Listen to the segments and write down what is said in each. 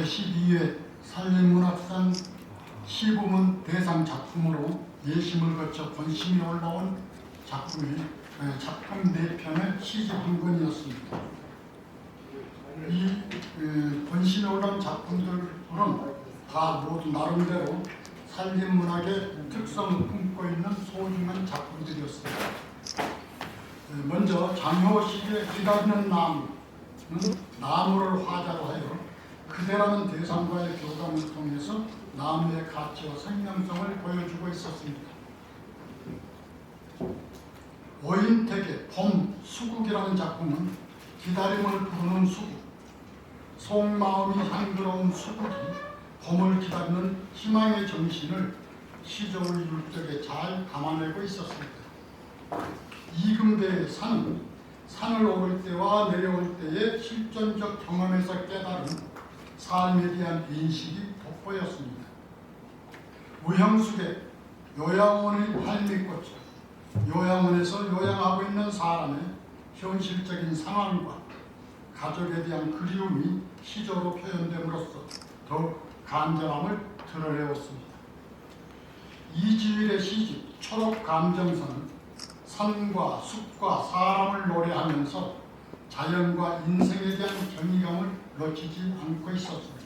제12회 산림문학상 시부문 대상 작품으로 예심을 거쳐 본심이 올라온 작품 4편의 시집 한 권이었습니다. 이 본심이 올라온 작품들은 다 모두 나름대로 산림문학의 특성을 품고 있는 소중한 작품들이었습니다. 먼저 장효식의 기다리는 나무는 나무를 화자로 하여 그대라는 대상과의 교감을 통해서 나무의 가치와 생명성을 보여주고 있었습니다. 오인택의 봄 수국이라는 작품은 기다림을 부르는 수국, 속마음이 향기로운 수국이 봄을 기다리는 희망의 정신을 시조의 율적에 잘 담아내고 있었습니다. 이금배의 산을 오를 때와 내려올 때의 실존적 경험에서 깨달은 삶에 대한 인식이 돋보였습니다. 우형숙의 요양원의 할미꽃, 요양원에서 요양하고 있는 사람의 현실적인 상황과 가족에 대한 그리움이 시조로 표현됨으로써 더욱 간절함을 드러내었습니다. 이지율의 시집 초록감정선은 산과 숲과 사람을 노래하면서 자연과 인생에 대한 경이감을 놓치지 않고 있었습니다.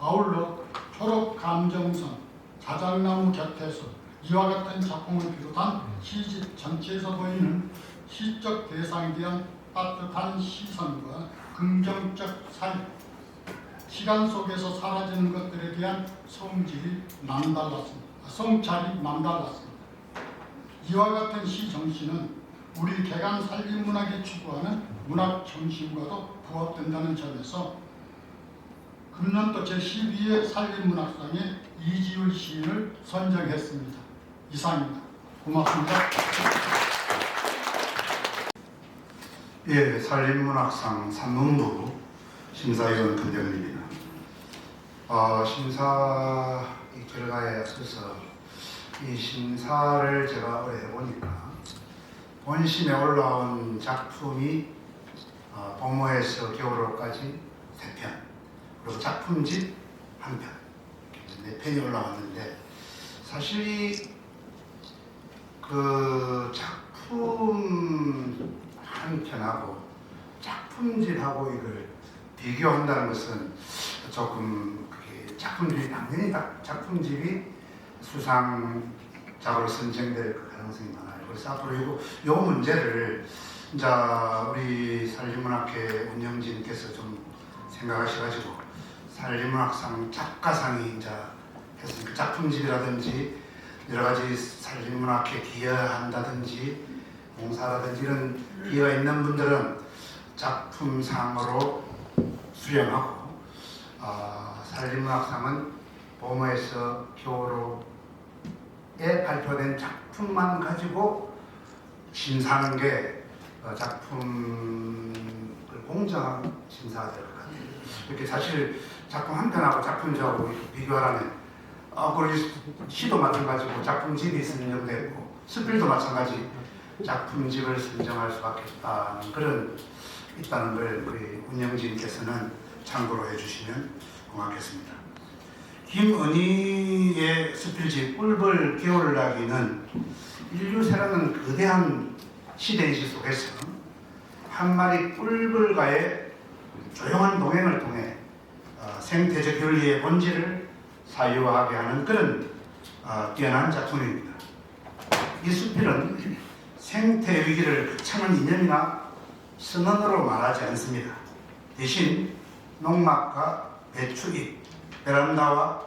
아울러 초록감정선, 자작나무 곁에서 이와 같은 작품을 비롯한 시집 전체에서 보이는 시적 대상에 대한 따뜻한 시선과 긍정적 사유, 시간 속에서 사라지는 것들에 대한 성찰이 남달랐습니다. 이와 같은 시 정신은 우리 개간 산림문학이 추구하는 문학 정신과도 부합된다는 점에서 금년도 제12회 산림문학상에 이지율 시인을 선정했습니다. 이상입니다. 고맙습니다. 예, 산림문학상 산문부 심사위원 금정입니다. 심사 결과에 앞서서 이 심사를 제가 오래 해보니까 본심에 올라온 작품이 봄에서 겨울까지 3편, 그리고 작품집 1편, 4편이 올라왔는데, 사실 그 작품 한 편하고 작품집하고 이걸 비교한다는 것은 조금 작품집이 당연히 작품집이 수상작으로 선정될 가능성이 많아요. 그래서 앞으로 이 문제를 이제 우리 산림문학회 운영진께서 좀 생각하셔가지고 산림문학상 작가상이 이제 해서 그 작품집이라든지 여러 가지 산림문학회 기여한다든지 봉사라든지 이런 기여가 있는 분들은 작품상으로 수령하고 산림문학상은 봄에서 겨울에 발표된 작품만 가지고 심사하는 게 작품을 공정한 심사가 될 것 같아요. 이렇게 사실 작품 한 편하고 작품집하고 비교하라면 그리고 시도 마찬가지고 작품집이 선정되고 스필도 마찬가지 작품집을 선정할 수밖에 없다는 그런 있다는 걸 우리 운영진께서는 참고로 해주시면 고맙겠습니다. 김은희의 스필집 꿀벌 겨울나기는 인류새라는 거대한 시대인식 속에서 한 마리 꿀벌과의 조용한 동행을 통해 생태적 윤리의 본질을 사유하게 하는 그런 뛰어난 작품입니다. 이 수필은 생태 위기를 극찬한 이념이나 선언으로 말하지 않습니다. 대신 농막과 배추잎, 베란다와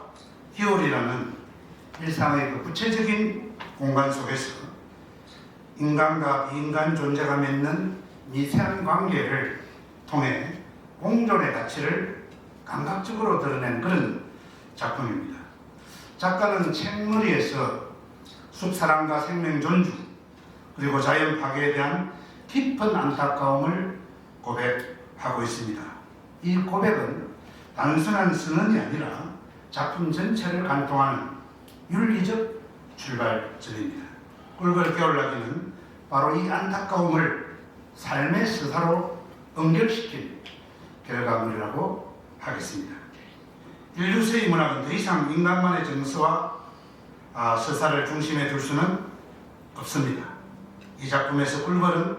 겨울이라는 일상의 그 구체적인 공간 속에서 인간과 비인간 존재가 맺는 미세한 관계를 통해 공존의 가치를 감각적으로 드러낸 그런 작품입니다. 작가는 책머리에서 숲사랑과 생명 존중, 그리고 자연 파괴에 대한 깊은 안타까움을 고백하고 있습니다. 이 고백은 단순한 선언이 아니라 작품 전체를 관통하는 윤리적 출발점입니다. 꿀벌 겨울나기는 바로 이 안타까움을 삶의 서사로 응결시킨 결과물이라고 하겠습니다. 인류세의 문학은 더 이상 인간만의 정서와 서사를 중심에 둘 수는 없습니다. 이 작품에서 꿀벌은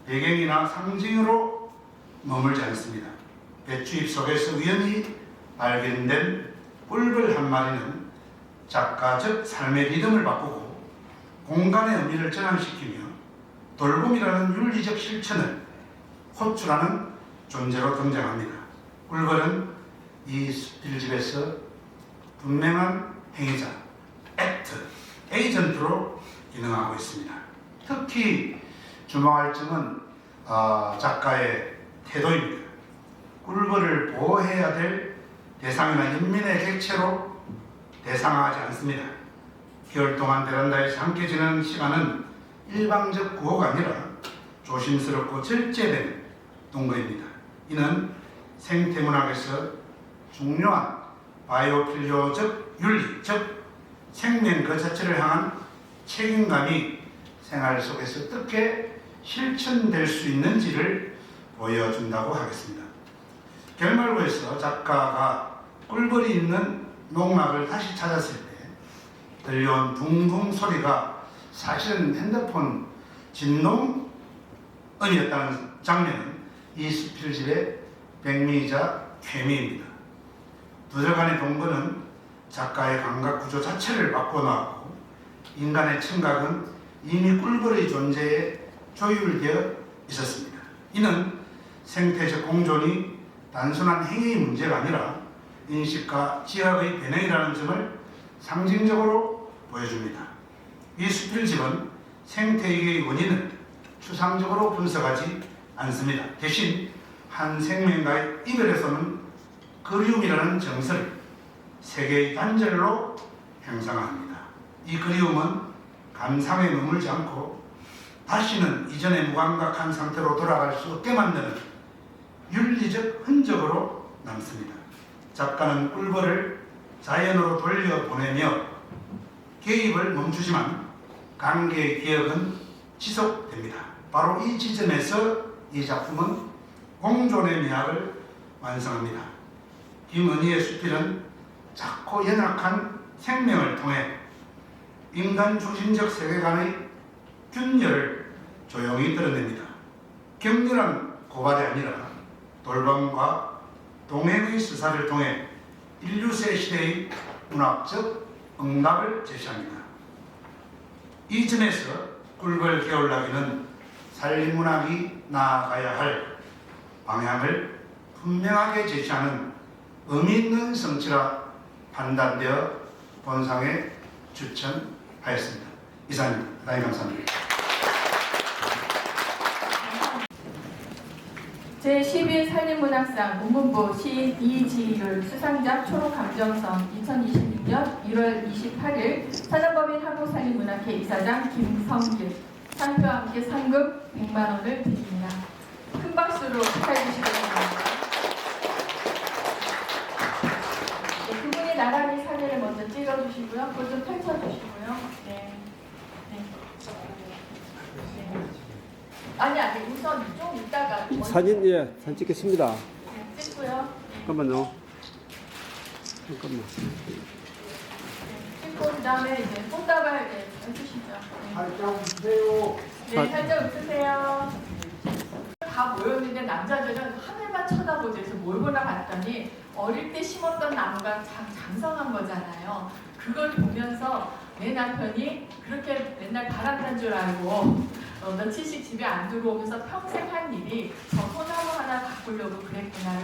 배경이나 상징으로 머물지 않습니다. 배추잎 속에서 우연히 발견된 꿀벌 한 마리는 작가적 삶의 리듬을 바꾸고 공간의 의미를 전환시키며 돌봄이라는 윤리적 실천을 호출하는 존재로 등장합니다. 꿀벌은 이 수필집에서 분명한 행위자, 에이전트로 기능하고 있습니다. 특히 주목할 점은 작가의 태도입니다. 꿀벌을 보호해야 될 대상이나 인민의 객체로 대상화하지 않습니다. 겨울 동안 베란다에서 함께 지내는 시간은 일방적 구호가 아니라 조심스럽고 절제된 동거입니다. 이는 생태문학에서 중요한 바이오필로적 윤리, 즉 생명 그 자체를 향한 책임감이 생활 속에서 어떻게 실천될 수 있는지를 보여준다고 하겠습니다. 결말부에서 작가가 꿀벌이 있는 농막을 다시 찾았을 때 들려온 붕붕 소리가 사실은 핸드폰 진동음이었다는 장면은 이 수필집의 백미이자 케미입니다. 두 절간의 동거는 작가의 감각 구조 자체를 바꿔놓았고 인간의 청각은 이미 꿀벌의 존재에 조율되어 있었습니다. 이는 생태적 공존이 단순한 행위의 문제가 아니라 인식과 지학의 변형이라는 점을 상징적으로 보여줍니다. 이 수필집은 생태위기의 원인을 추상적으로 분석하지 않습니다. 대신 한 생명과의 이별에서는 그리움이라는 정서를 세계의 단절로 형상합니다. 이 그리움은 감상에 머물지 않고 다시는 이전의 무감각한 상태로 돌아갈 수 없게 만드는 윤리적 흔적으로 남습니다. 작가는 꿀벌을 자연으로 돌려보내며 개입을 멈추지만 관계의 기억은 지속됩니다. 바로 이 지점에서 이 작품은 공존의 미학을 완성합니다. 김은희의 수필은 작고 연약한 생명을 통해 인간 중심적 세계관의 균열을 조용히 드러냅니다. 격렬한 고발이 아니라 돌봄과 동행의 수사를 통해 인류세 시대의 문학적 응답을 제시합니다. 이 점에서 꿀벌 개울나기는 산림문학이 나아가야 할 방향을 분명하게 제시하는 의미 있는 성취라 판단되어 본상에 추천하였습니다. 이상입니다. 대단히 감사합니다. 제12회 산림문학상 문문부 시인 이지율 수상작 초록감정선 2026년 1월 28일 산업법인 한국산림문학회 이사장 김성길 상표와 함께 상금 100만 원을 드립니다. 큰 박수로 축하해 주시기 바랍니다. 네, 두 분이 나란히 사진을 먼저 찍어주시고요. 그걸 좀 펼쳐주시고요. 네. 아니 우선 좀 이따가 사진 사진 찍겠습니다. 네, 찍고요. 잠깐만요. 잠깐만. 찍고 그다음에 이제 꽃다발 해주시죠. 네. 살짝 주세요. 네, 살짝 웃으세요. 다 모였는데 남자들은 하늘만 쳐다보지 해서 뭘 보나 봤더니 어릴 때 심었던 나무가 장성한 거잖아요. 그걸 보면서 내 남편이 그렇게 맨날 바람난 줄 알고 며칠씩 집에 안 들어오면서 평생 한 일이 저 소나무 하나 가꾸려고 그랬구나를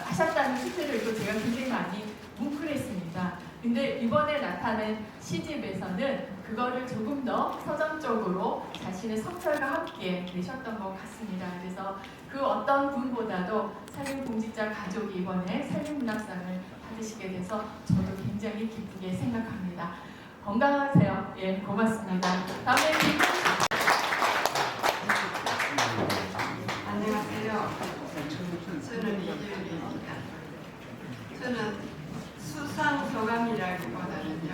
하셨다는 수치를 읽고 제가 굉장히 많이 뭉클했습니다. 근데 이번에 나타낸 시집에서는 그거를 조금 더 서정적으로 자신의 성찰과 함께 내셨던 것 같습니다. 그래서 그 어떤 분보다도 산림공직자 가족이 이번에 산림문학상을 받으시게 돼서 저도 굉장히 기쁘게 생각합니다. 건강하세요. 예, 고맙습니다. 다음에 안녕하세요. 저는 이지율입니다. 저는 수상 소감이라기보다는요,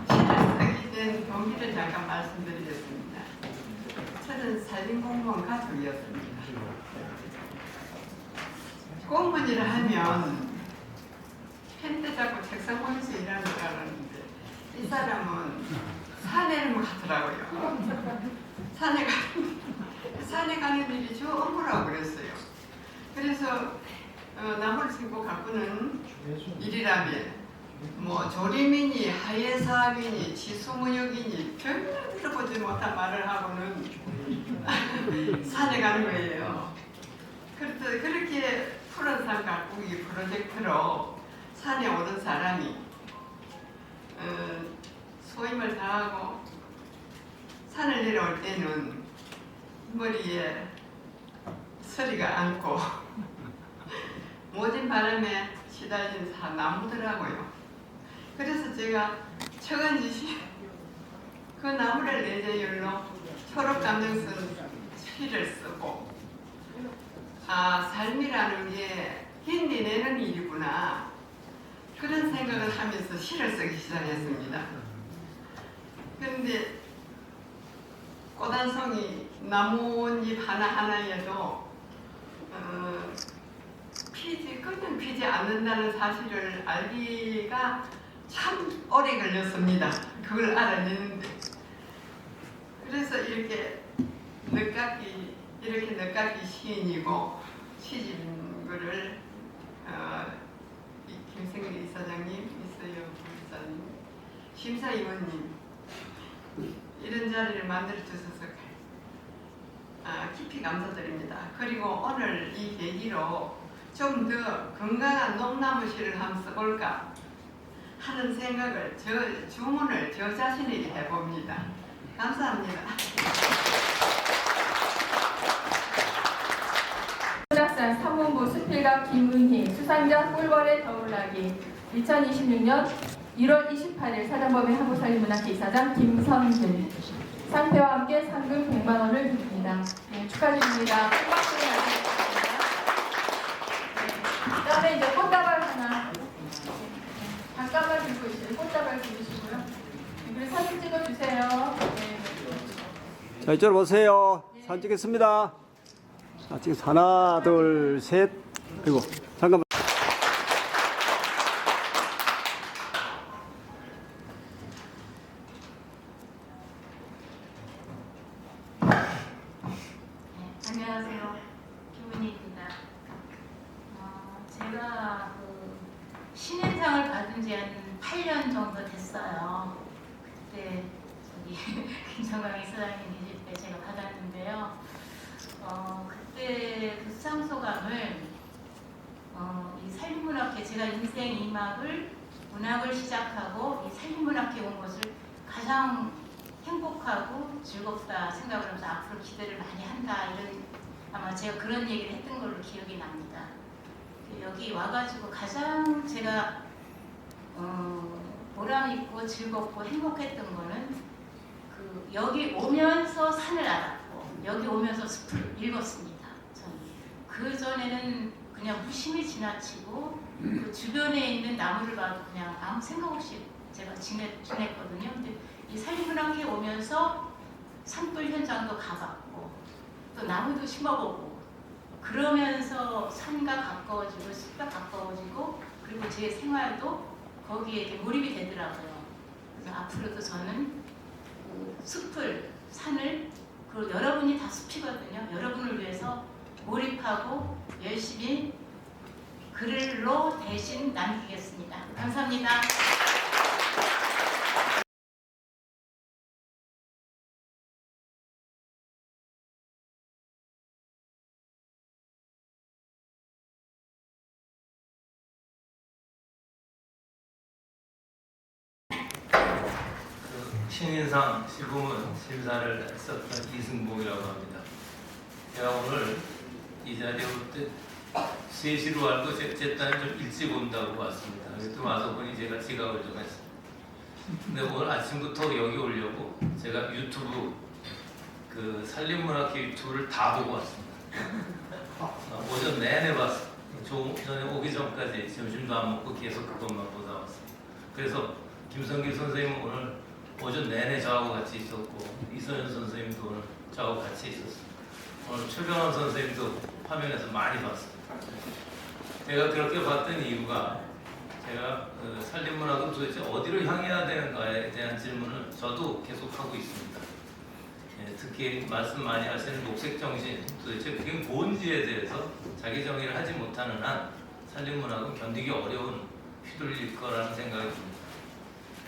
시를 쓰게 된 동기를 잠깐 말씀드리겠습니다. 저는 산림공무원 가족이었습니다. 공무원이라 하면 것 같더라고요. 산에 가는 일이 전부라고 그랬어요. 그래서 나무를 심고 가꾸는 일이라면 뭐 조림이니 하예사업이니 지수무역이니 별로 들어보지 못한 말을 하고는 산에 가는 거예요. 그래서 그렇게 푸른 산 가꾸기 프로젝트로 산에 오른 사람이 소임을 다하고 산을 내려올 때는 머리에 서리가 않고 모진 바람에 시달린 나무더라고요. 그래서 제가 처간지시 그 나무를 내재율로 초록 감정 쓴 시를 쓰고 삶이라는 게 힘내는 일이구나 그런 생각을 하면서 시를 쓰기 시작했습니다. 그런데 꽃 한 송이 나뭇잎 하나하나에도 그냥 피지 않는다는 사실을 알기가 참 오래 걸렸습니다. 그걸 알아내는데. 그래서 이렇게 늦깎이 시인이고 시집인 거를 김승리 이사장님, 이서영 부사님, 심사위원님 이런 자리를 만들어 주셔서 깊이 감사드립니다. 그리고 오늘 이 계기로 좀 더 건강한 농나무시를 한번 써볼까 하는 생각을 주문을 저 자신에게 해봅니다. 감사합니다. 문학산 사문부 수필가 김은희 수상자 꿀벌의 겨울나기 2026년 1월 28일 사단법인 한국산림문학회 이사장 김선근 상패와 함께 상금 100만 원을 드립니다. 네, 축하드립니다. 큰 박수를 주시겠습니다. 그다음에 이제 꽃다발 하나 잠깐만 들고 있어요. 꽃다발 들으시고요. 네, 그리고 사진 찍어주세요. 네. 자, 이쪽으로 보세요. 사진 찍겠습니다. 자, 지금 하나, 둘, 셋. 그리고 잠깐만. 안녕하세요. 김은희입니다. 제가 신인상을 받은 지 한 8년 정도 됐어요. 그때 김성광 이사장님 계실 때 제가 받았는데요. 그때 그 수상소감을 이 산림문학회 제가 인생 2막을 문학을 시작하고 이 산림문학회 온 것을 가장 행복하고 즐겁다 생각을 하면서 앞으로 기대를 많이 한다 이런 아마 제가 그런 얘기를 했던 걸로 기억이 납니다. 여기 와가지고 가장 제가 보람 있고 즐겁고 행복했던 거는 여기 오면서 산을 알았고 여기 오면서 숲을 읽었습니다. 저는 그 전에는 그냥 무심히 지나치고 그 주변에 있는 나무를 봐도 그냥 아무 생각 없이 제가 지냈거든요. 근데 이 산림문학회 오면서 산불 현장도 가봤고 또 나무도 심어보고 그러면서 산과 가까워지고 숲과 가까워지고 그리고 제 생활도 거기에 이렇게 몰입이 되더라고요. 그래서 앞으로도 저는 그 숲을 산을 그리고 여러분이 다 숲이거든요. 여러분을 위해서 몰입하고 열심히 글로 대신 남기겠습니다. 감사합니다. 신인상 시부문 심사를 했었던 이승봉이라고 합니다. 제가 오늘 이 자리에 올 때 3시로 알고 제 딸은 좀 일찍 온다고 왔습니다. 또 와서 보니 제가 지각을 좀 했습니다. 근데 오늘 아침부터 여기 오려고 제가 유튜브 그 산림문학회 유튜브를 다 보고 왔습니다. 오전 내내 봤습니다. 전에 오기 전까지 점심도 안 먹고 계속 그것만 보다 왔습니다. 그래서 김성길 선생님은 오늘 오전 내내 저하고 같이 있었고 이서연 선생님도 오늘 저하고 같이 있었습니다. 오늘 최병환 선생님도 화면에서 많이 봤습니다. 제가 그렇게 봤던 이유가 제가 산림문학은 도대체 어디로 향해야 되는가에 대한 질문을 저도 계속 하고 있습니다. 특히 말씀 많이 하시는 녹색정신, 도대체 그게 뭔지에 대해서 자기 정의를 하지 못하는 한 산림문학은 견디기 어려운 휘둘릴 거라는 생각이 듭니다.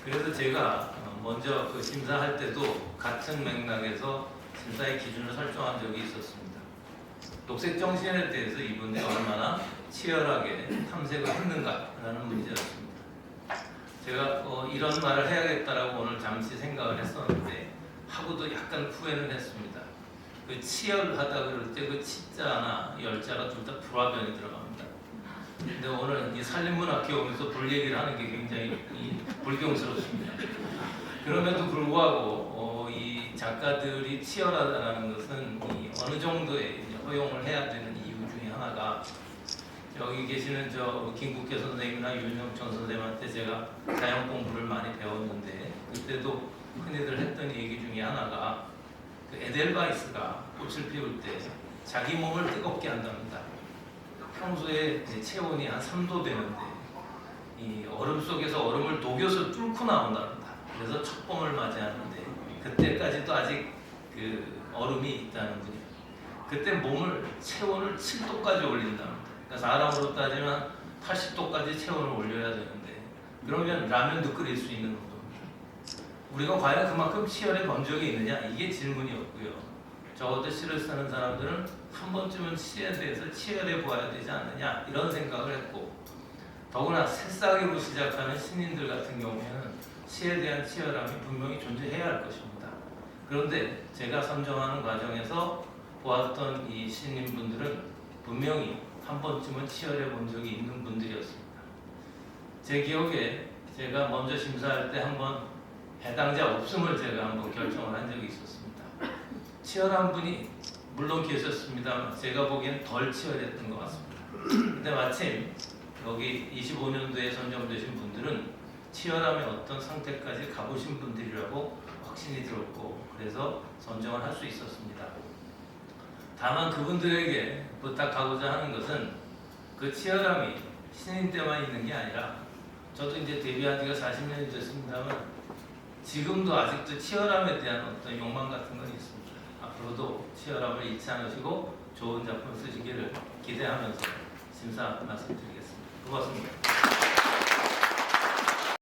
그래서 제가 먼저 그 심사할 때도 같은 맥락에서 심사의 기준을 설정한 적이 있었습니다. 녹색정신에 대해서 이분이 얼마나 치열하게 탐색을 했는가라는 문제였습니다. 제가 이런 말을 해야겠다라고 오늘 잠시 생각을 했었는데 하고도 약간 후회는 했습니다. 그 치열하다 그럴 때 그 치자나 열자가 둘 다 불화변이 들어갑니다. 근데 오늘 이 산림문학회 오면서 볼 얘기를 하는 게 굉장히 불경스럽습니다. 그럼에도 불구하고 이 작가들이 치열하다는 것은 이 어느 정도의 허용을 해야 되는 이유 중에 하나가 여기 계시는 저 김국회 선생님이나 윤영천 선생님한테 제가 자연 공부를 많이 배웠는데 그때도 흔히들 했던 얘기 중에 하나가 그 에델바이스가 꽃을 피울 때 자기 몸을 뜨겁게 한답니다. 평소에 체온이 한 3도 되는데 이 얼음 속에서 얼음을 녹여서 뚫고 나온답니다. 그래서 첫 봄을 맞이하는데 그때까지도 아직 그 얼음이 있다는 거죠. 그때 몸을 체온을 7도까지 올린답니다. 그러니까 사람으로 따지면 80도까지 체온을 올려야 되는데 그러면 라면도 끓일 수 있는 겁니다. 우리가 과연 그만큼 치열해 본 적이 있느냐? 이게 질문이었고요. 적어도 시를 쓰는 사람들은 한 번쯤은 시에 대해서 치열해 보아야 되지 않느냐? 이런 생각을 했고 더구나 새싹으로 시작하는 신인들 같은 경우에는 시에 대한 치열함이 분명히 존재해야 할 것입니다. 그런데 제가 선정하는 과정에서 보았던 이 신인분들은 분명히 한 번쯤은 치열해 본 적이 있는 분들이었습니다. 제 기억에 제가 먼저 심사할 때 한번 해당자 없음을 제가 한번 결정을 한 적이 있었습니다. 치열한 분이 물론 계셨습니다만 제가 보기엔 덜 치열했던 것 같습니다. 근데 마침 여기 25년도에 선정되신 분들은 치열함의 어떤 상태까지 가보신 분들이라고 확신이 들었고 그래서 선정을 할 수 있었습니다. 다만 그분들에게 부탁하고자 하는 것은 그 치열함이 신인 때만 있는 게 아니라 저도 이제 데뷔한 지가 40년이 됐습니다만 지금도 아직도 치열함에 대한 어떤 욕망 같은 건 있습니다. 앞으로도 치열함을 잊지 않으시고 좋은 작품 쓰시기를 기대하면서 심사 말씀드리겠습니다. 고맙습니다.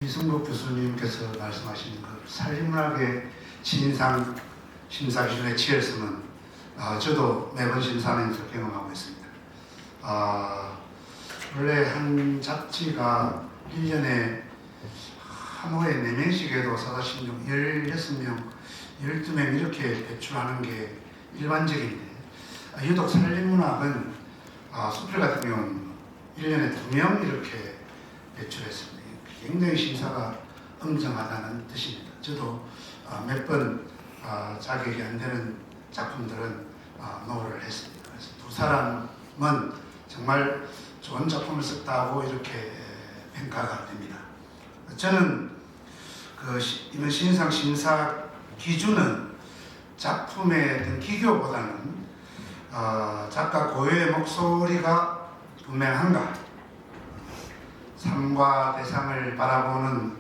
이승국 교수님께서 말씀하신 그 산림문학의 신인상 심사 기준의 치열성은 저도 매번 심사하면서 경험하고 있습니다. 원래 한 잡지가 1년에 한 호에 4명씩 해도 사사신경 16명, 12명 이렇게 배출하는 게 일반적인데 유독 산림문학은 수필 같은 경우는 1년에 2명 이렇게 배출했습니다. 굉장히 심사가 엄정하다는 뜻입니다. 저도 몇 번 자격이 안 되는 작품들은 노를 했습니다. 그래서 두 사람은 정말 좋은 작품을 썼다고 이렇게 평가가 됩니다. 저는 이번 신인상 심사 기준은 작품의 어떤 기교보다는 작가 고유의 목소리가 분명한가, 삶과 대상을 바라보는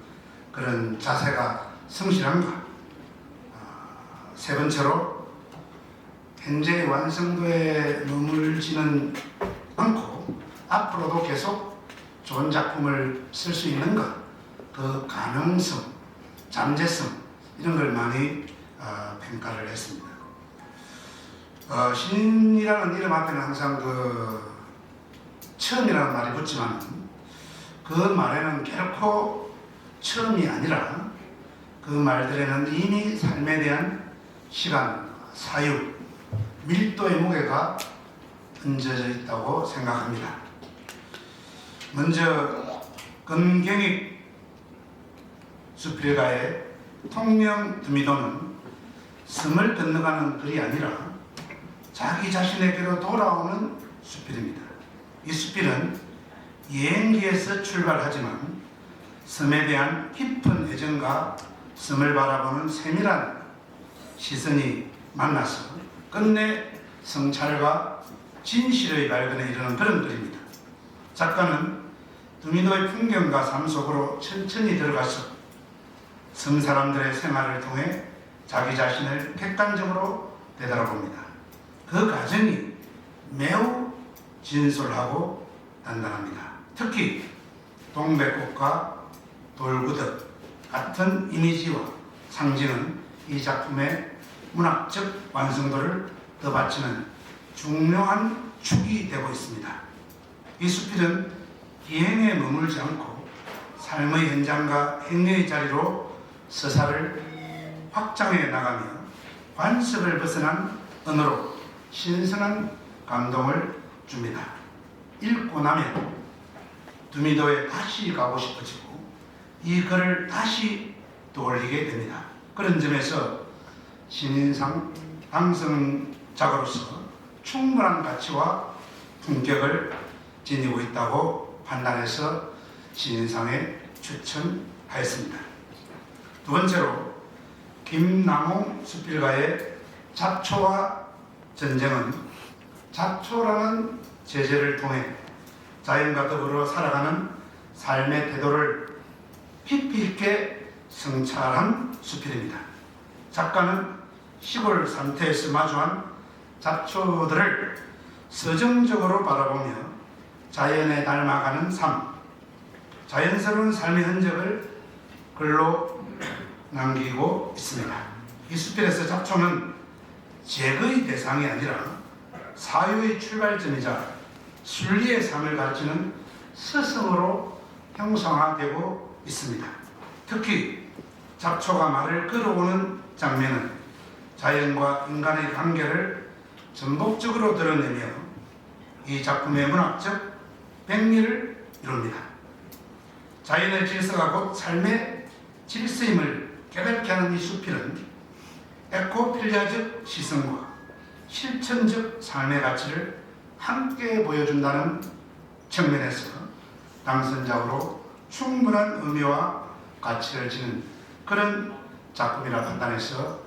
그런 자세가 성실한가, 세 번째로 현재의 완성도에 머물지는 않고 앞으로도 계속 좋은 작품을 쓸 수 있는가, 그 가능성, 잠재성 이런 걸 많이 평가를 했습니다. 신이라는 이름 앞에는 항상 그 처음이라는 말이 붙지만 그 말에는 결코 처음이 아니라 그 말들에는 이미 삶에 대한 시간, 사유, 밀도의 무게가 얹어져 있다고 생각합니다. 먼저 금경익 수필가의 통명 드미도는 섬을 건너가는 글이 아니라 자기 자신에게로 돌아오는 수필입니다. 이 수필은 여행기에서 출발하지만 섬에 대한 깊은 애정과 섬을 바라보는 세밀한 시선이 만나서 끝내 성찰과 진실의 발견에 이르는 그런 글입니다. 작가는 두미도의 풍경과 삶 속으로 천천히 들어가서 섬 사람들의 생활을 통해 자기 자신을 객관적으로 되돌아봅니다. 그 과정이 매우 진솔하고 단단합니다. 특히 동백꽃과 돌구덕 같은 이미지와 상징은 이 작품의 문학적 완성도를 더 받치는 중요한 축이 되고 있습니다. 이 수필은 기행에 머물지 않고 삶의 현장과 행위의 자리로 서사를 확장해 나가며 관습을 벗어난 언어로 신선한 감동을 줍니다. 읽고 나면 두미도에 다시 가고 싶어지고 이 글을 다시 떠올리게 됩니다. 그런 점에서 신인상 당선작으로서 충분한 가치와 품격을 지니고 있다고 판단해서 신인상에 추천하였습니다. 두 번째로 김남홍 수필가의 잡초와 전쟁은 잡초라는 제재를 통해 자연과 더불어 살아가는 삶의 태도를 깊이 있게 성찰한 수필입니다. 작가는 시골 산터에서 마주한 잡초들을 서정적으로 바라보며 자연에 닮아가는 삶, 자연스러운 삶의 흔적을 글로 남기고 있습니다. 이 수필에서 잡초는 제거의 대상이 아니라 사유의 출발점이자 순리의 삶을 가르치는 스승으로 형성화되고 있습니다. 특히 잡초가 말을 끌어오는 장면은 자연과 인간의 관계를 전복적으로 드러내며 이 작품의 문학적 백미를 이룹니다. 자연의 질서가 곧 삶의 질서임을 깨닫게 하는 이 수필은 에코필리아적 시선과 실천적 삶의 가치를 함께 보여준다는 측면에서 당선작으로 충분한 의미와 가치를 지닌 그런 작품이라 판단해서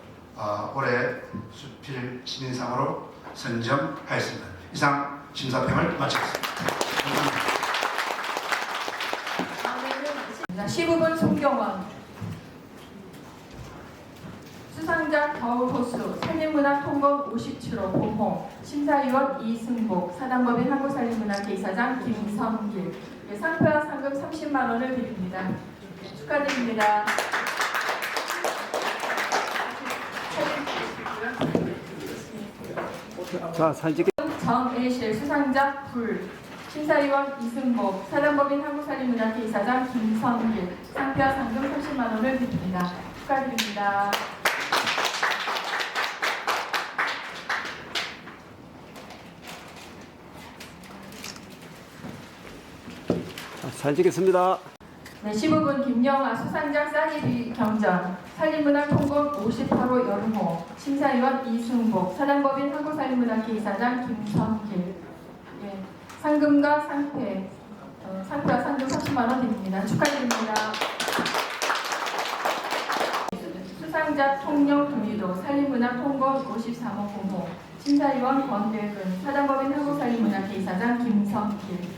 올해 수필 신인상으로 선정하였습니다. 이상 심사평을 마치겠습니다. 다음에는 15분 송경원 수상작 겨울호수 산림문학 통곡 57호 공호 심사위원 이승복 사단법인 한국산림문학회 이사장 김성길 상표와 상금 30만 원을 드립니다. 축하드립니다. 자, 사진 찍 정애실 수상작 불 심사위원 이승복 사단법인 한국산림문학회 이사장 김성길 상표와 상금 30만 원을 드립니다. 축하드립니다. 사진 찍겠습니다. 네, 15분 김영아 수상작 싸니비 경전 산림문학 통곡 58호 여름호 심사위원 이승복 사단법인 한국산림문학회 이사장 김성길 예, 상금과 상표와 상금 30만 원 드립니다. 축하드립니다. 수상작 통영 두미도 산림문학 통곡 53호 공호 심사위원 권대근 사단법인 한국산림문학회 이사장 김성길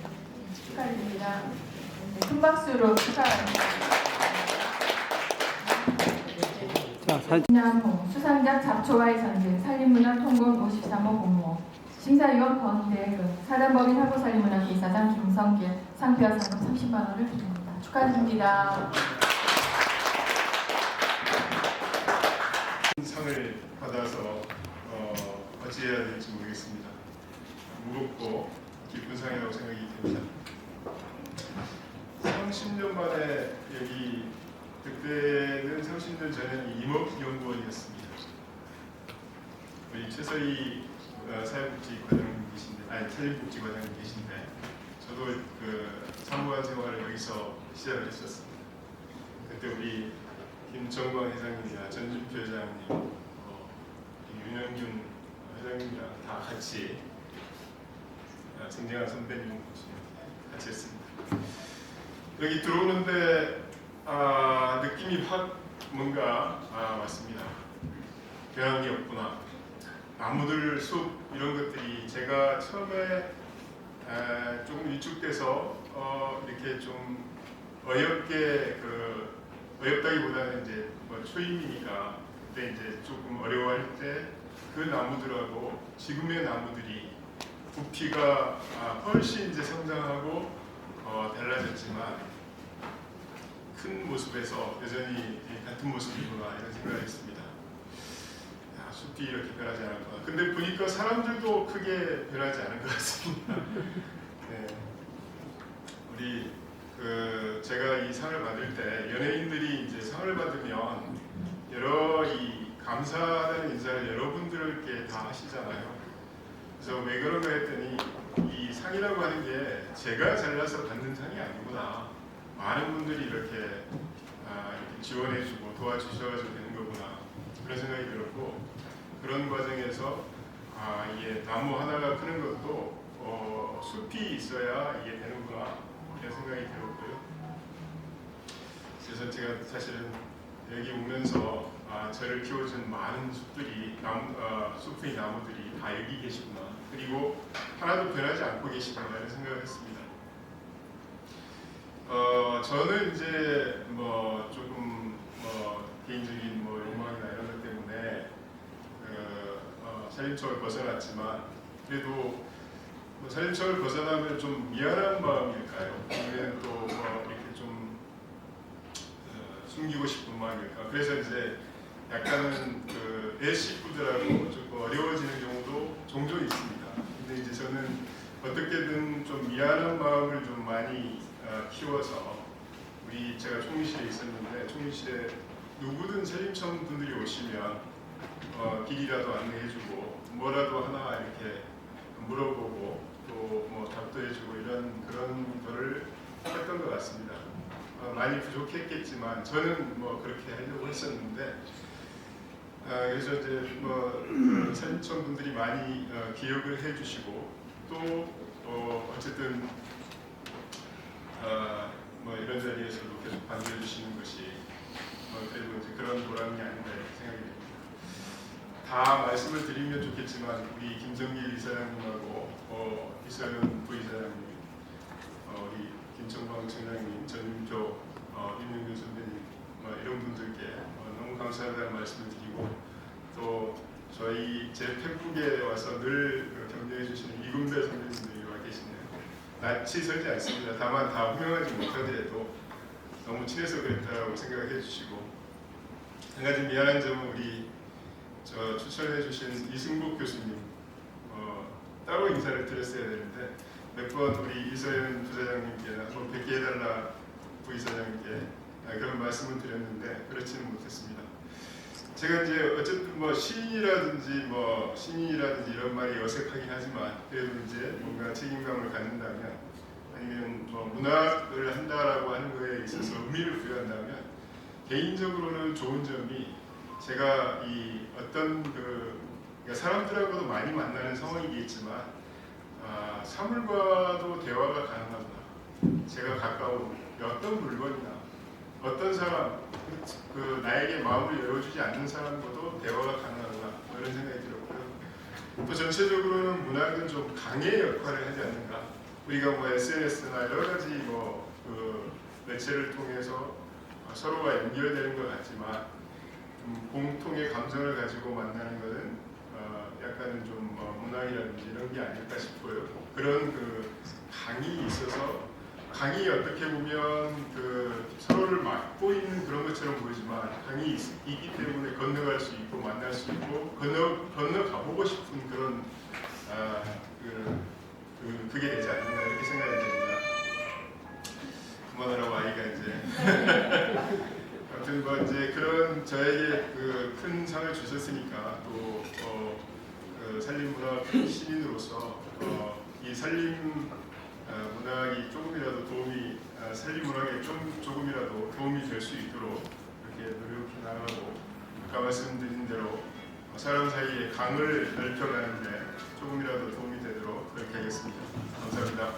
축하드립니다. 큰 박수로 축하합니다. 자, 사진 김남홍 수상작 잡초와의 전쟁 산림문학 통곡 53호 공모 심사위원 권대근 사단법인 한국산림문학회 이사장 김성길 상표와 상금 30만 원을 드립니다. 축하드립니다. 상을 받아서 어찌 해야 될지 모르겠습니다. 무겁고 기쁜 상이라고 생각이 됩니다. 30년 만에 여기 그때는 30년 전에는 임업연구원이었습니다. 우리 최서희 사회복지과장님 계신데, 산림복지과장님 계신데, 저도 그 사무관 생활을 여기서 시작을 했었습니다. 그때 우리 김정광 회장님이나 전준표 회장님, 윤영균 회장님이랑 다 같이 정재환 선배님 같이 했습니다. 여기 들어오는데 느낌이 확 뭔가 왔습니다. 교양이 없구나. 나무들, 숲 이런 것들이 제가 처음에 조금 위축돼서 이렇게 좀 어렵게 어렵다기보다는 이제 뭐 초임이니까 그때 이제 조금 어려워할 때 그 나무들하고 지금의 나무들이 부피가 훨씬 이제 성장하고 달라졌지만 큰 모습에서 여전히 같은 모습이구나 이런 생각이 있습니다. 숲이 이렇게 변하지 않았구나. 근데 보니까 사람들도 크게 변하지 않은 것 같습니다. 네. 우리 제가 이 상을 받을 때 연예인들이 이제 상을 받으면 여러 이 감사하다는 인사를 여러분들께 다 하시잖아요. 그래서 왜 그런가 했더니 이 상이라고 하는 게 제가 잘나서 받는 상이 아니구나. 많은 분들이 이렇게 지원해주고 도와주셔가지고 되는 거구나. 그런 생각이 들었고 그런 과정에서 이게 나무 하나가 크는 것도 숲이 있어야 이게 되는구나. 이런 생각이 들었고요. 그래서 제가 사실은 여기 오면서 저를 키워준 많은 숲들이 숲의 나무들이 다 여기 계시구나. 그리고 하나도 변하지 않고 계시구나 이런 생각을 했습니다. 저는 이제 뭐 조금 개인적인 뭐 욕망이나 이런 것 때문에 살림청을 벗어났지만 그래도 뭐 살림청을 벗어나면 좀 미안한 마음일까요? 아니면 또 뭐 이렇게 좀 숨기고 싶은 마음일까? 그래서 이제 약간은 애 식구들하고 조금 어려워지는 경우도 종종 있습니다. 근데 이제 저는 어떻게든 좀 미안한 마음을 좀 많이 키워서 제가 총리실에 있었는데 총리실에 누구든 살림청 분들이 오시면 길이라도 안내해주고 뭐라도 하나 이렇게 물어보고 또 뭐 답도 해주고 그런 거를 했던 것 같습니다. 많이 부족했겠지만 저는 뭐 그렇게 하려고 했었는데 그래서 이제 뭐 살림청 분들이 많이 기억을 해주시고 또 어쨌든 뭐 이런 자리에서도 계속 반겨해 주시는 것이 그래도 이제 그런 보람이 아닌가 이렇게 생각이 됩니다. 다 말씀을 드리면 좋겠지만 우리 김정길 이사장님하고 이서연 부이사장님, 우리 김청광 청장님, 전임조 윤영균 선배님 이런 분들께 너무 감사하다는 말씀을 드리고 또 제 팬북에 와서 늘 격려해 주시는 이군배 선배님들이 와 계시네요. 낯이 설지 않습니다. 다만 다 호명하지 못하더라도 너무 친해서 그랬다고 생각해 주시고 한 가지 미안한 점은 우리 추천해 주신 이승복 교수님 따로 인사를 드렸어야 되는데 몇 번 우리 이서연 부사장님께나 한번 뵙게 해달라 부이사장님께 그런 말씀을 드렸는데 그렇지는 못했습니다. 제가 이제 어쨌든 뭐 신인이라든지 이런 말이 어색하긴 하지만 그래도 이제 뭔가 책임감을 갖는다면 아니면 뭐 문학을 한다라고 하는 거에 있어서 의미를 부여한다면 개인적으로는 좋은 점이 제가 이 어떤 그러니까 사람들하고도 많이 만나는 상황이겠지만 사물과도 대화가 가능하구나. 제가 가까운 어떤 물건이나 어떤 사람, 나에게 마음을 열어주지 않는 사람과도 대화가 가능하구나 이런 생각이 들었고요. 또 전체적으로는 문학은 좀 강의 역할을 하지 않는가. 우리가 뭐 SNS나 여러 가지 매체를 통해서 서로가 연결되는 것 같지만 공통의 감정을 가지고 만나는 것은 약간은 좀 문학이라든지 이런 게 아닐까 싶어요. 그런 강이 있어서 강이 어떻게 보면 서로를 막고 있는 그런 것처럼 보이지만 강이 있기 때문에 건너갈 수 있고 만날 수 있고 건너가보고 싶은 그런 그게 되지 않는가 이렇게 생각이 됩니다. 그만하라고 아이가 이제 아무튼 뭐 이제 그런 저에게 큰 상을 주셨으니까 또 산림문학 시민으로서 이 산림 문학이 조금이라도 산림문학에 조금이라도 도움이 될 수 있도록 이렇게 노력해 나가고 아까 말씀드린 대로 사람 사이에 강을 넓혀가는데 조금이라도 도움이 되도록 그렇게 하겠습니다. 감사합니다.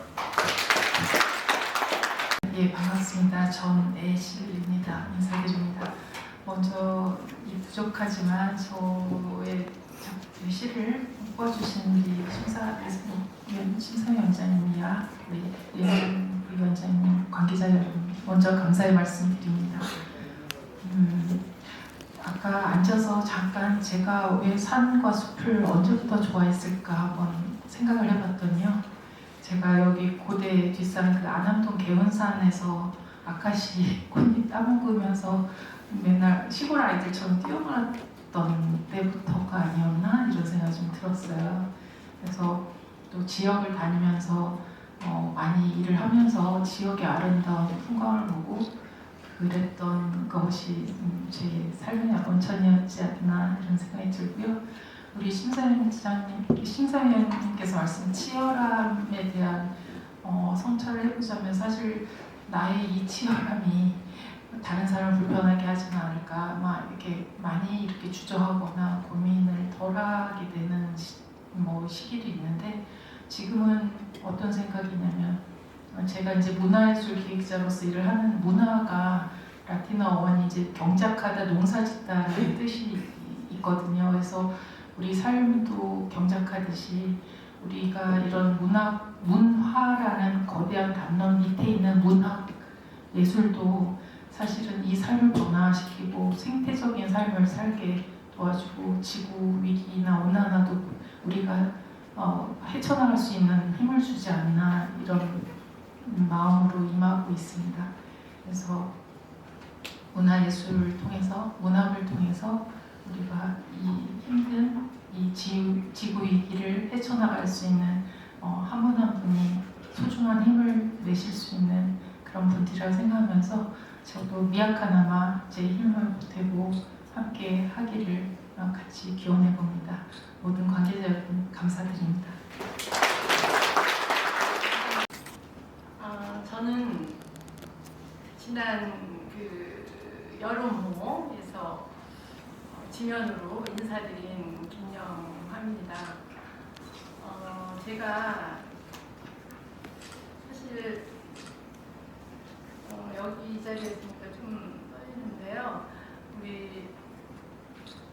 예, 반갑습니다. 전애실입니다. 인사드립니다. 먼저 부족하지만 저의 시를 뽑아주신 우리 심사위원장님이야 우리 예원 위원장님, 관계자 여러분, 먼저 감사의 말씀드립니다. 아까 앉아서 잠깐 제가 왜 산과 숲을 언제부터 좋아했을까 한번 생각을 해봤더니요. 제가 여기 고대 뒷산 그 안암동 개운산에서 아카시 꽃잎 따먹으면서 맨날 시골 아이들처럼 뛰어놀았던 때부터가 아니었나 이런 생각이 좀 들었어요. 그래서 또 지역을 다니면서 많이 일을 하면서 지역의 아름다운 풍광을 보고 그랬던 것이 제 삶의 원천이었지 않나 이런 생각이 들고요. 우리 심사위원님께서 말씀 치열함에 대한 성찰을 해보자면 사실 나의 이 치열함이 다른 사람을 불편하게 하지는 않을까 아마 이렇게 많이 이렇게 주저하거나 고민을 덜하게 되는 시기도 있는데 지금은 어떤 생각이냐면 제가 이제 문화예술 기획자로서 일을 하는 문화가 라틴어 어원이 이제 경작하다 농사짓다라는 뜻이 있거든요. 그래서 우리 삶도 경작하듯이 우리가 이런 문화라는 거대한 담론 밑에 있는 문학, 예술도 사실은 이 삶을 변화시키고 생태적인 삶을 살게 도와주고 지구 위기나 온난화도 우리가 헤쳐나갈 수 있는 힘을 주지 않나 이런 마음으로 임하고 있습니다. 그래서 문화예술을 통해서 문학을 통해서 우리가 이 힘든 이 지구 위기를 헤쳐나갈 수 있는 한 분 한 분이 소중한 힘을 내실 수 있는 그런 분들이라 생각하면서 저도 미약하나마 제 힘을 보태고 함께 하기를 같이 기원해 봅니다. 모든 관계자 여러분 감사드립니다. 저는 지난 그 여론모에서 지면으로 인사드린 김영화입니다. 제가 사실 여기 이 자리에 있으니까 좀 떨리는데요. 우리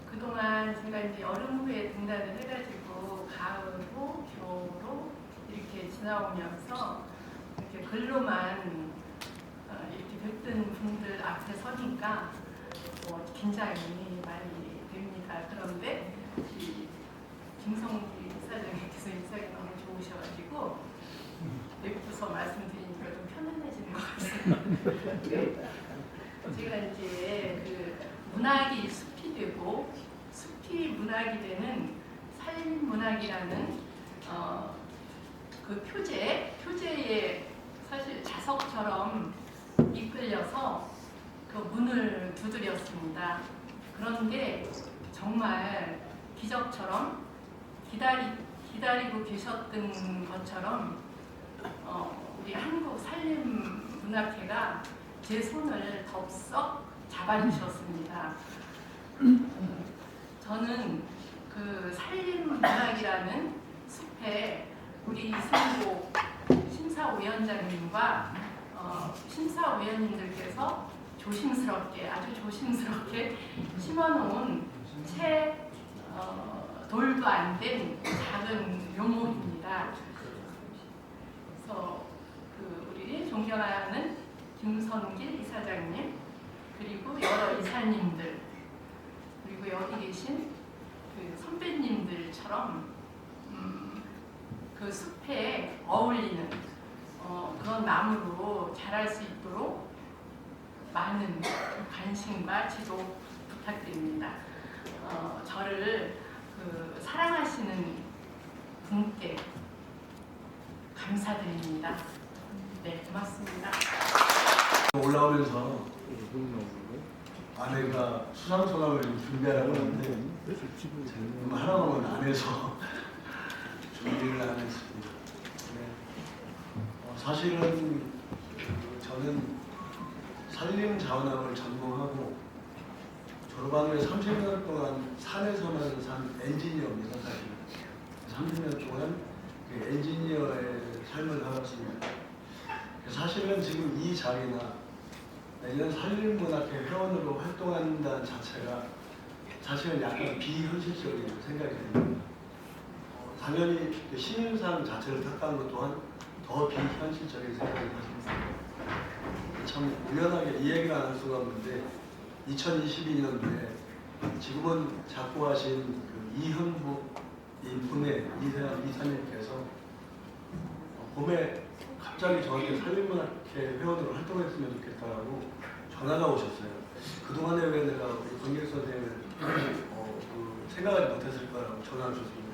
그동안 제가 이제 여름 후에 등단을 해가지고 가을로 겨울로 이렇게 지나오면서 이렇게 글로만 이렇게 뵙던 분들 앞에 서니까 긴장이 많이 됩니다. 그런데 이 김성기 이사장님께서 인상이 너무 좋으셔가지고 내부서 말씀드리니까 좀 편안해지는 것 같습니다. 제가 이제 그 문학이 숲이 되고 숲이 문학이 되는 살림문학이라는 그 표제에 사실 자석처럼 이끌려서 그 문을 두드렸습니다. 그런데 정말 기적처럼 기다리고 계셨던 것처럼 우리 한국 산림문학회가 제 손을 덥석 잡아주셨습니다. 저는 그 산림문학이라는 숲에 우리 이승복 심사위원장님과 심사위원님들께서 아주 조심스럽게 심어놓은 채 돌도 안 된 작은 묘목입니다. 그래서 우리 존경하는 김선길 이사장님 그리고 여러 이사님들 그리고 여기 계신 그 선배님들처럼 그 숲에 어울리는 그런 나무로 자랄 수 있도록 많은 관심과 지도 부탁드립니다. 저를 사랑하시는 분께 감사드립니다. 네, 고맙습니다. 올라오면서 아내가 수상소감을 준비하라고 하는데 하나만 안 해서 준비를 안 했습니다. 사실은 저는 산림자원학을 전공하고 졸업한 후에 30년 동안 산에서만 산 엔지니어입니다. 사실은 30년 동안 그 엔지니어의 삶을 살았습니다. 사실은 지금 이 자리나 내년 산림문학회 회원으로 활동한다는 자체가 사실은 약간 비현실적인 생각이 듭니다. 당연히 신인상 자체를 탁한 것 또한 더 비현실적인 생각이 나십니다. 참 우연하게 이 얘기를 안 할 수가 없는데 2022년도에 지금은 작고하신 그 이현부 인분의 이사님께서 봄에 갑자기 저한테 산림문학회 회원으로 활동했으면 좋겠다라고 전화가 오셨어요. 그동안에 왜 내가 우리 권길 선생님을 생각하지 못했을까라고 전화를 줬습니다.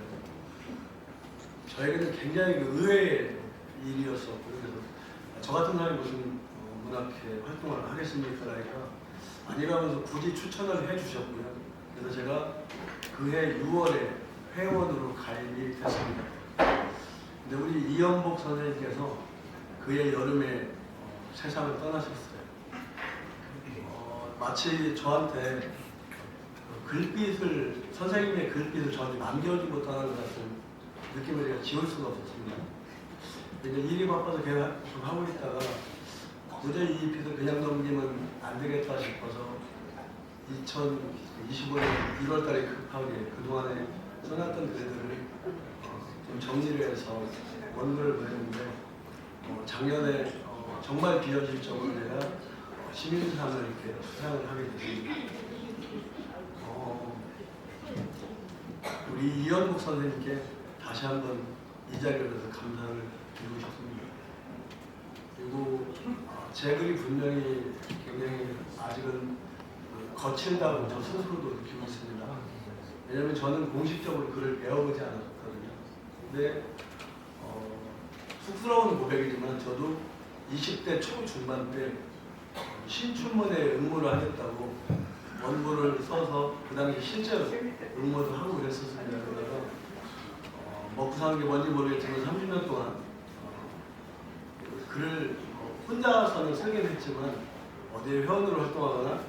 저에게는 굉장히 의외의 일이었었고, 그래서 저 같은 사람이 무슨 문학회 활동을 하겠습니까? 그러니까 아니라면서 굳이 추천을 해주셨고요. 그래서 제가 그해 6월에 회원으로 가입이 됐습니다. 근데 우리 이연복 선생님께서 그해 여름에 세상을 떠나셨어요. 마치 저한테 글빛을, 선생님의 글빛을 저한테 남겨주고 떠난 것 같은 느낌을 제가 지울 수가 없었습니다. 근데 일이 바빠서 계속 하고 있다가 도저히 이 빛을 그냥 넘기면 안 되겠다 싶어서 2025년 1월 달에 급하게 그동안에 써놨던 글들을 좀 정리를 해서 원고를 보냈는데 작년에 정말 비현실적으로 내가 시민상을 이렇게 수상을 하게 됐습니다. 우리 이현복 선생님께 다시 한번 이 자리에서 감사를 드리고 싶습니다. 그리고 제 글이 분명히 굉장히 아직은 거칠다고 저 스스로도 느끼고 있습니다. 왜냐하면 저는 공식적으로 글을 배워보지 않았거든요. 근데 쑥스러운 고백이지만 저도 20대 초중반 때 신춘문예 응모를 하겠다고 원고를 써서 그 당시 실제로 응모도 하고 그랬었습니다. 그러다가 먹고 사는 게 뭔지 모르겠지만 30년 동안 글을 혼자서는 쓰긴 했지만 어디에 회원으로 활동하거나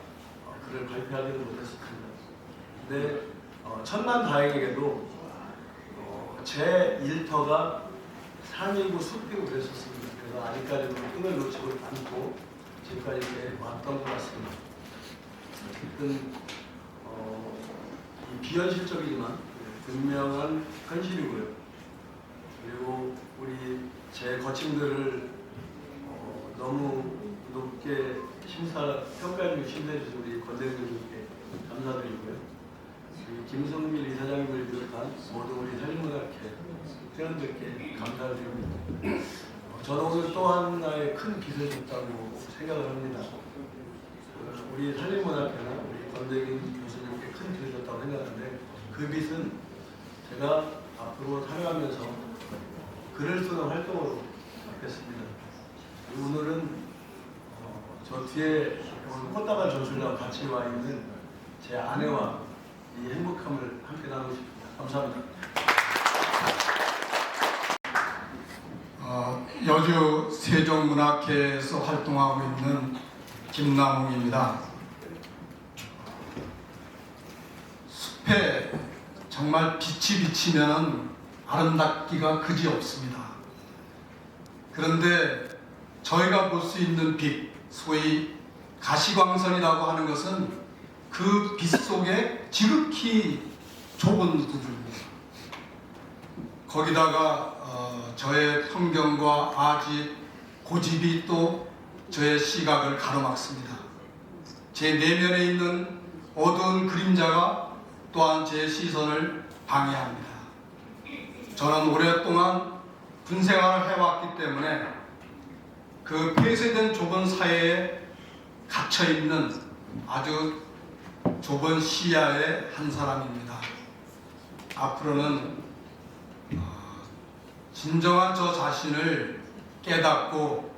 글을 발표하지는 못했습니다. 근데 천만다행히게도 제 일터가 산이고 숲이고 그랬었습니다. 그래서 아직까지도 끈을 놓치고 않고 지금까지 이렇게 왔던 것 같습니다. 어쨌든 비현실적이지만 분명한 현실이고요. 그리고 우리 제 거침들을 너무 높게 평가해 주신 우리 권대표님께 감사드리고요. 김성길 이사장님을 비롯한 모든 우리 산림문학회 회원들께 감사를 드립니다. 저는 오늘 또 하나의 큰 빚을 졌다고 생각을 합니다. 우리 산림문학회나 우리 권대균 교수님께 큰 빚을 졌다고 생각하는데 그 빚은 제가 앞으로 살아가면서 글을 쓰는 활동으로 받겠습니다. 오늘은 저 뒤에 꽃다발 전술랑 같이 와 있는 제 아내와 이 행복함을 함께 나누고 싶습니다. 감사합니다. 여주 세종문학회에서 활동하고 있는 김남웅입니다. 숲에 정말 빛이 비치면 아름답기가 그지없습니다. 그런데 저희가 볼 수 있는 빛, 소위 가시광선이라고 하는 것은 그 빛 속에 지극히 좁은 부분입니다. 거기다가 저의 편견과 아집, 고집이 또 저의 시각을 가로막습니다. 제 내면에 있는 어두운 그림자가 또한 제 시선을 방해합니다. 저는 오랫동안 군 생활을 해왔기 때문에 그 폐쇄된 좁은 사회에 갇혀있는 아주 좁은 시야의 한 사람입니다. 앞으로는 진정한 저 자신을 깨닫고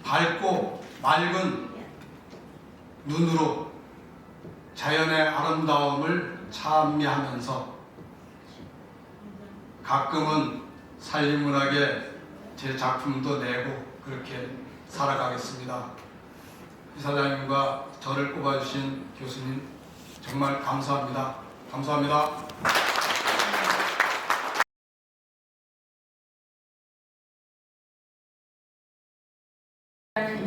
밝고 맑은 눈으로 자연의 아름다움을 찬미하면서 가끔은 산림문학에 제 작품도 내고 그렇게 살아가겠습니다. 이사장님과 저를 뽑아주신 교수님 정말 감사합니다. 감사합니다.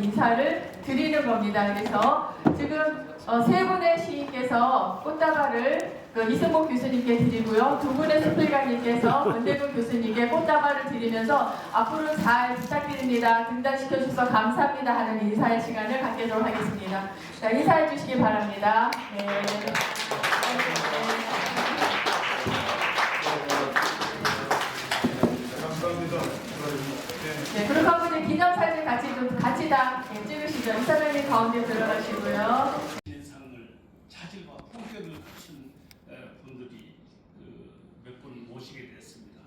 인사를 드리는 겁니다. 그래서 지금 세 분의 시인께서 꽃다발을 이승복 교수님께 드리고요. 두 분의 스필가님께서 권대근 교수님께 꽃다발을 드리면서 앞으로 잘 부탁드립니다. 등단시켜 주셔서 감사합니다 하는 인사의 시간을 갖도록 하겠습니다. 자, 인사해 주시기 바랍니다. 네. 네, 그리고 한 분이 기념사진 같이 다 찍으시죠. 이사장님 가운데 들어가시고요. 상을 자질과 품격을 갖춘 분들이 몇 분 모시게 됐습니다.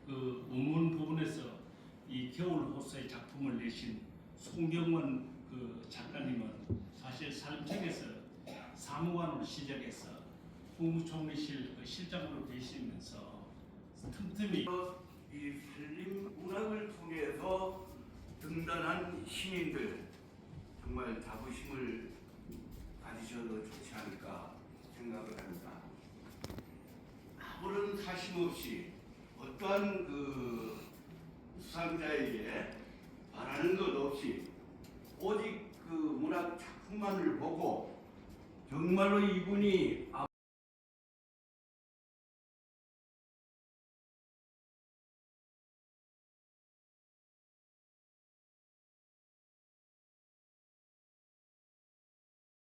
그 원문 부분에서 이 겨울 호수의 작품을 내신 송경원 그 작가님은 사실 살림청에서 사무관으로 시작해서 국무총리실 그 실장으로 계시면서 틈틈이 이 살림 문학을 통해서 등단한 시민들 정말 자부심을 가지셔도 좋지 않을까 생각을 합니다. 아무런 사심 없이 어떠한 그 수상자에게 바라는 것 없이 오직 그 문학 작품만을 보고 정말로 이분이